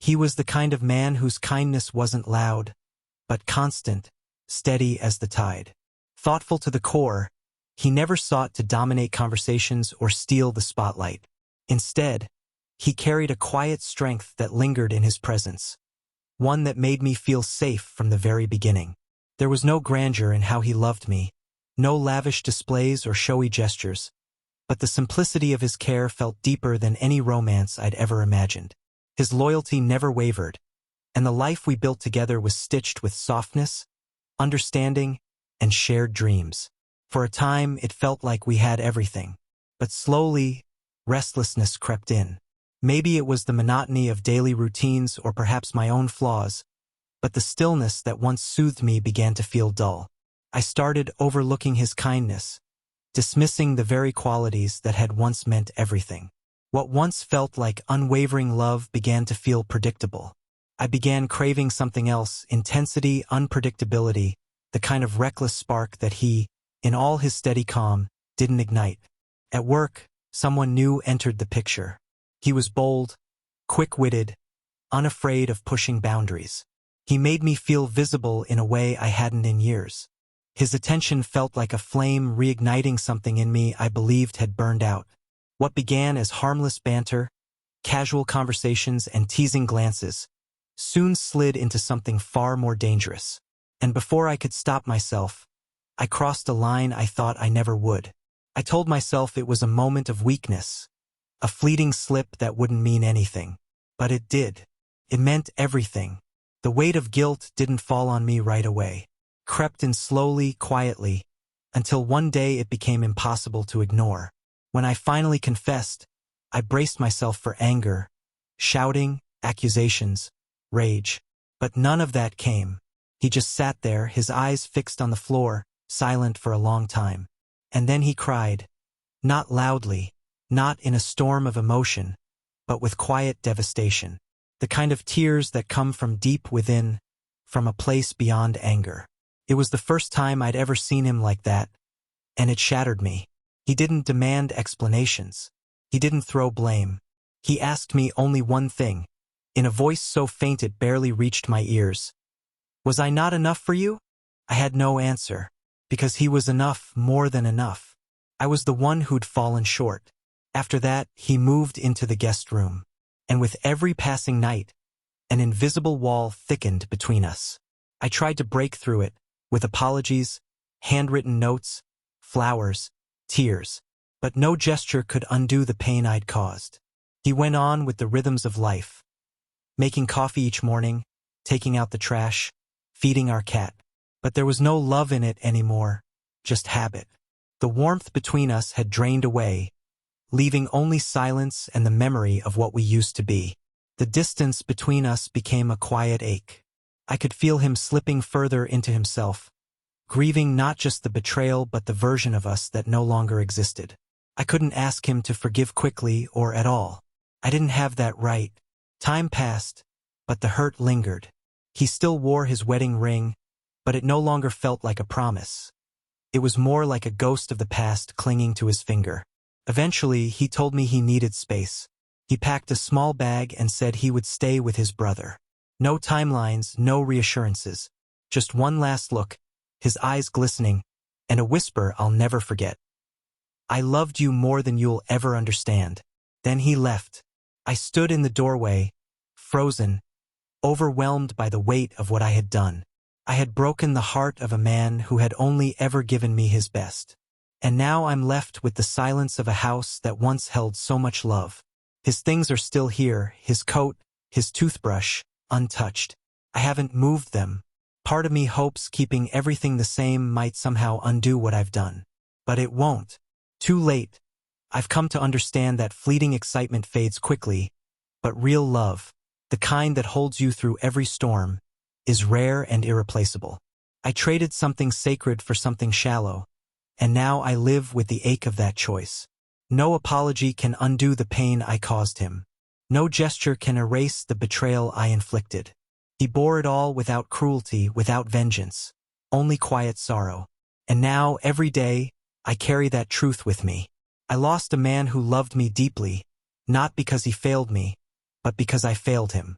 He was the kind of man whose kindness wasn't loud, but constant, steady as the tide. Thoughtful to the core, he never sought to dominate conversations or steal the spotlight. Instead, he carried a quiet strength that lingered in his presence, one that made me feel safe from the very beginning. There was no grandeur in how he loved me, no lavish displays or showy gestures, but the simplicity of his care felt deeper than any romance I'd ever imagined. His loyalty never wavered, and the life we built together was stitched with softness, understanding, and shared dreams. For a time, it felt like we had everything. But slowly, restlessness crept in. Maybe it was the monotony of daily routines or perhaps my own flaws, but the stillness that once soothed me began to feel dull. I started overlooking his kindness, dismissing the very qualities that had once meant everything. What once felt like unwavering love began to feel predictable. I began craving something else: intensity, unpredictability, the kind of reckless spark that he, in all his steady calm, didn't ignite. At work, someone new entered the picture. He was bold, quick-witted, unafraid of pushing boundaries. He made me feel visible in a way I hadn't in years. His attention felt like a flame reigniting something in me I believed had burned out. What began as harmless banter, casual conversations, and teasing glances soon slid into something far more dangerous. And before I could stop myself, I crossed a line I thought I never would. I told myself it was a moment of weakness, a fleeting slip that wouldn't mean anything. But it did. It meant everything. The weight of guilt didn't fall on me right away. Crept in slowly, quietly, until one day it became impossible to ignore. When I finally confessed, I braced myself for anger, shouting, accusations, rage. But none of that came. He just sat there, his eyes fixed on the floor, silent for a long time. And then he cried. Not loudly, not in a storm of emotion, but with quiet devastation. The kind of tears that come from deep within, from a place beyond anger. It was the first time I'd ever seen him like that, and it shattered me. He didn't demand explanations. He didn't throw blame. He asked me only one thing, in a voice so faint it barely reached my ears. Was I not enough for you? I had no answer, because he was enough, more than enough. I was the one who'd fallen short. After that, he moved into the guest room, and with every passing night, an invisible wall thickened between us. I tried to break through it, with apologies, handwritten notes, flowers, tears, but no gesture could undo the pain I'd caused. He went on with the rhythms of life, making coffee each morning, taking out the trash, feeding our cat. But there was no love in it anymore, just habit. The warmth between us had drained away, leaving only silence and the memory of what we used to be. The distance between us became a quiet ache. I could feel him slipping further into himself, grieving not just the betrayal but the version of us that no longer existed. I couldn't ask him to forgive quickly or at all. I didn't have that right. Time passed, but the hurt lingered. He still wore his wedding ring, but it no longer felt like a promise. It was more like a ghost of the past clinging to his finger. Eventually, he told me he needed space. He packed a small bag and said he would stay with his brother. No timelines, no reassurances. Just one last look, his eyes glistening, and a whisper I'll never forget. I loved you more than you'll ever understand. Then he left. I stood in the doorway, frozen, overwhelmed by the weight of what I had done. I had broken the heart of a man who had only ever given me his best. And now I'm left with the silence of a house that once held so much love. His things are still here, his coat, his toothbrush, untouched. I haven't moved them. Part of me hopes keeping everything the same might somehow undo what I've done. But it won't. Too late. I've come to understand that fleeting excitement fades quickly, but real love, the kind that holds you through every storm, is rare and irreplaceable. I traded something sacred for something shallow, and now I live with the ache of that choice. No apology can undo the pain I caused him. No gesture can erase the betrayal I inflicted. He bore it all without cruelty, without vengeance, only quiet sorrow. And now, every day, I carry that truth with me. I lost a man who loved me deeply, not because he failed me, but because I failed him.